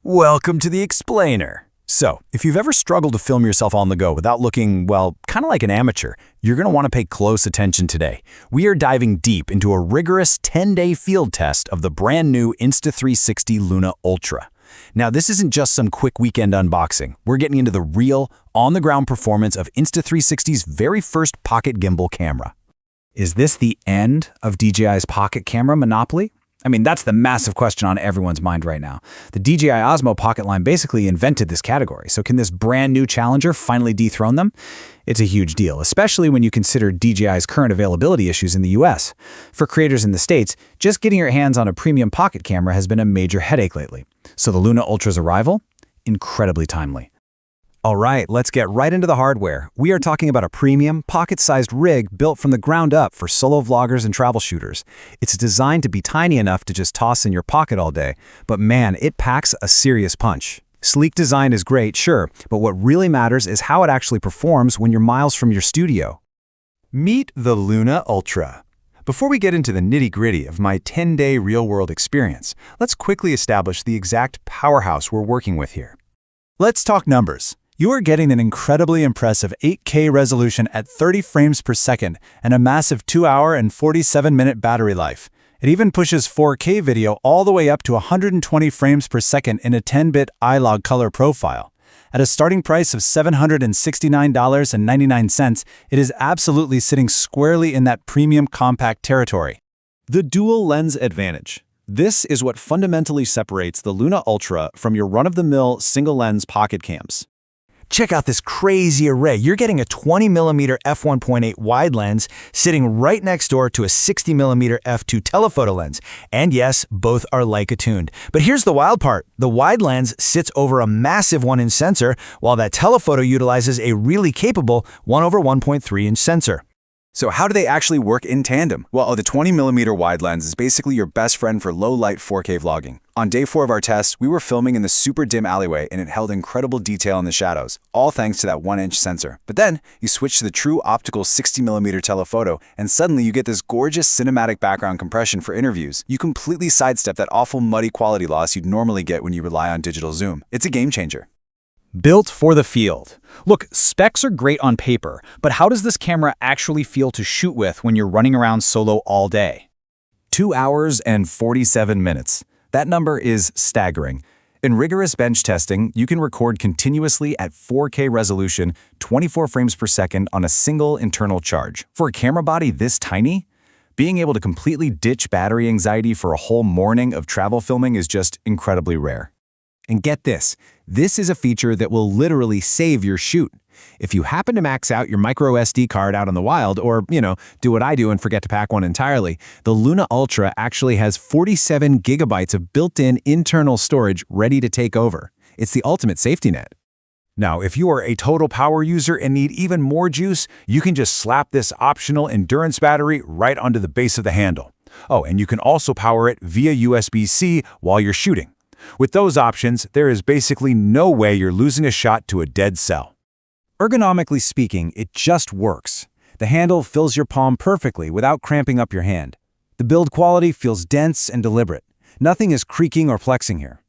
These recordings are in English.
Welcome to the Explainer. So, if you've ever struggled to film yourself on the go without looking, well, kind of like an amateur, you're going to want to pay close attention today. We are diving deep into a rigorous 10-day field test of the brand new Insta360 Luna Ultra. Now, this isn't just some quick weekend unboxing. We're getting into the real, on-the-ground performance of Insta360's very first pocket gimbal camera. Is this the end of DJI's pocket camera monopoly? I mean, that's the massive question on everyone's mind right now. The DJI Osmo Pocket line basically invented this category, so can this brand new challenger finally dethrone them? It's a huge deal, especially when you consider DJI's current availability issues in the US. For creators in the States, just getting your hands on a premium pocket camera has been a major headache lately. So the Luna Ultra's arrival? Incredibly timely. All right, let's get right into the hardware. We are talking about a premium, pocket-sized rig built from the ground up for solo vloggers and travel shooters. It's designed to be tiny enough to just toss in your pocket all day, but man, it packs a serious punch. Sleek design is great, sure, but what really matters is how it actually performs when you're miles from your studio. Meet the Luna Ultra. Before we get into the nitty-gritty of my 10-day real-world experience, let's quickly establish the exact powerhouse we're working with here. Let's talk numbers. You are getting an incredibly impressive 8K resolution at 30 frames per second and a massive 2-hour and 47-minute battery life. It even pushes 4K video all the way up to 120 frames per second in a 10-bit iLog color profile. At a starting price of $769.99, it is absolutely sitting squarely in that premium compact territory. The dual lens advantage. This is what fundamentally separates the Luna Ultra from your run-of-the-mill single-lens pocket cams. Check out this crazy array. You're getting a 20mm f1.8 wide lens sitting right next door to a 60mm f2 telephoto lens. And yes, both are Leica-tuned. But here's the wild part. The wide lens sits over a massive 1-inch sensor, while that telephoto utilizes a really capable 1/1.3-inch sensor. So how do they actually work in tandem? Well, the 20mm wide lens is basically your best friend for low-light 4K vlogging. On day 4 of our test, we were filming in the super dim alleyway and it held incredible detail in the shadows, all thanks to that 1-inch sensor. But then, you switch to the true optical 60mm telephoto and suddenly you get this gorgeous cinematic background compression for interviews. You completely sidestep that awful muddy quality loss you'd normally get when you rely on digital zoom. It's a game changer. Built for the field. Look, specs are great on paper, but how does this camera actually feel to shoot with when you're running around solo all day? 2 hours and 47 minutes. That number is staggering. In rigorous bench testing, you can record continuously at 4K resolution, 24 frames per second on a single internal charge. For a camera body this tiny, being able to completely ditch battery anxiety for a whole morning of travel filming is just incredibly rare. And get this is a feature that will literally save your shoot. If you happen to max out your micro SD card out in the wild, or, do what I do and forget to pack one entirely, the Luna Ultra actually has 47 gigabytes of built-in internal storage ready to take over. It's the ultimate safety net. Now, if you are a total power user and need even more juice, you can just slap this optional endurance battery right onto the base of the handle. Oh, and you can also power it via USB-C while you're shooting. With those options, there is basically no way you're losing a shot to a dead cell. Ergonomically speaking, it just works. The handle fills your palm perfectly without cramping up your hand. The build quality feels dense and deliberate. Nothing is creaking or flexing here.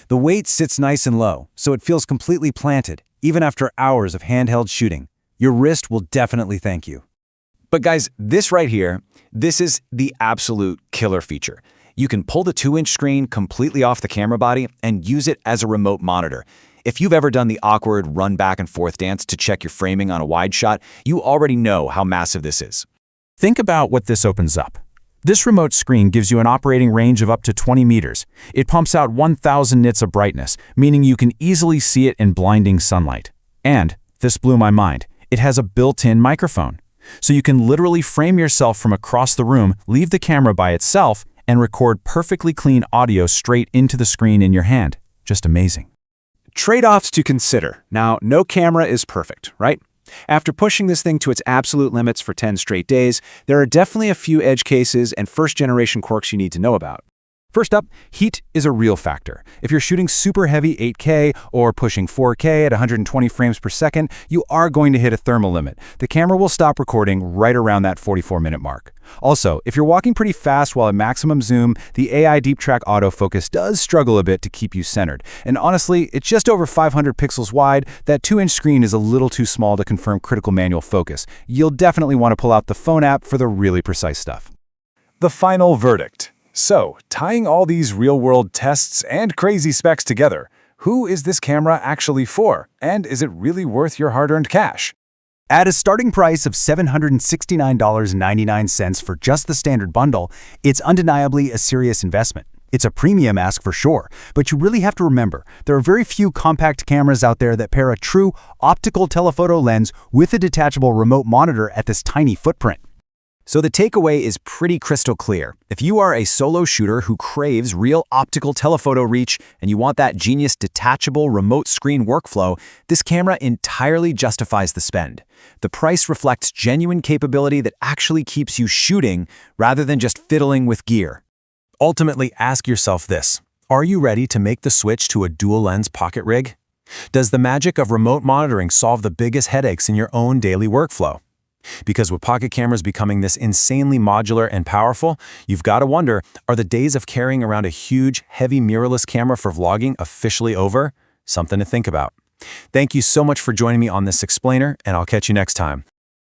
The weight sits nice and low, so it feels completely planted, even after hours of handheld shooting. Your wrist will definitely thank you. But guys, this right here, this is the absolute killer feature. You can pull the 2-inch screen completely off the camera body and use it as a remote monitor. If you've ever done the awkward run back and forth dance to check your framing on a wide shot, you already know how massive this is. Think about what this opens up. This remote screen gives you an operating range of up to 20 meters. It pumps out 1,000 nits of brightness, meaning you can easily see it in blinding sunlight. And, this blew my mind, it has a built-in microphone. So you can literally frame yourself from across the room, leave the camera by itself, and record perfectly clean audio straight into the screen in your hand. Just amazing. Trade-offs to consider. Now, no camera is perfect, right? After pushing this thing to its absolute limits for 10 straight days, there are definitely a few edge cases and first-generation quirks you need to know about. First up, heat is a real factor. If you're shooting super heavy 8K or pushing 4K at 120 frames per second, you are going to hit a thermal limit. The camera will stop recording right around that 44-minute mark. Also, if you're walking pretty fast while at maximum zoom, the AI Deep Track autofocus does struggle a bit to keep you centered. And honestly, it's just over 500 pixels wide. That 2-inch screen is a little too small to confirm critical manual focus. You'll definitely want to pull out the phone app for the really precise stuff. The final verdict. So, tying all these real-world tests and crazy specs together, who is this camera actually for? And is it really worth your hard-earned cash? At a starting price of $769.99 for just the standard bundle, it's undeniably a serious investment. It's a premium ask for sure, but you really have to remember, there are very few compact cameras out there that pair a true optical telephoto lens with a detachable remote monitor at this tiny footprint. So the takeaway is pretty crystal clear. If you are a solo shooter who craves real optical telephoto reach and you want that genius detachable remote screen workflow, this camera entirely justifies the spend. The price reflects genuine capability that actually keeps you shooting rather than just fiddling with gear. Ultimately, ask yourself this: are you ready to make the switch to a dual-lens pocket rig? Does the magic of remote monitoring solve the biggest headaches in your own daily workflow? Because with pocket cameras becoming this insanely modular and powerful, you've got to wonder, are the days of carrying around a huge, heavy mirrorless camera for vlogging officially over? Something to think about. Thank you so much for joining me on this explainer, and I'll catch you next time.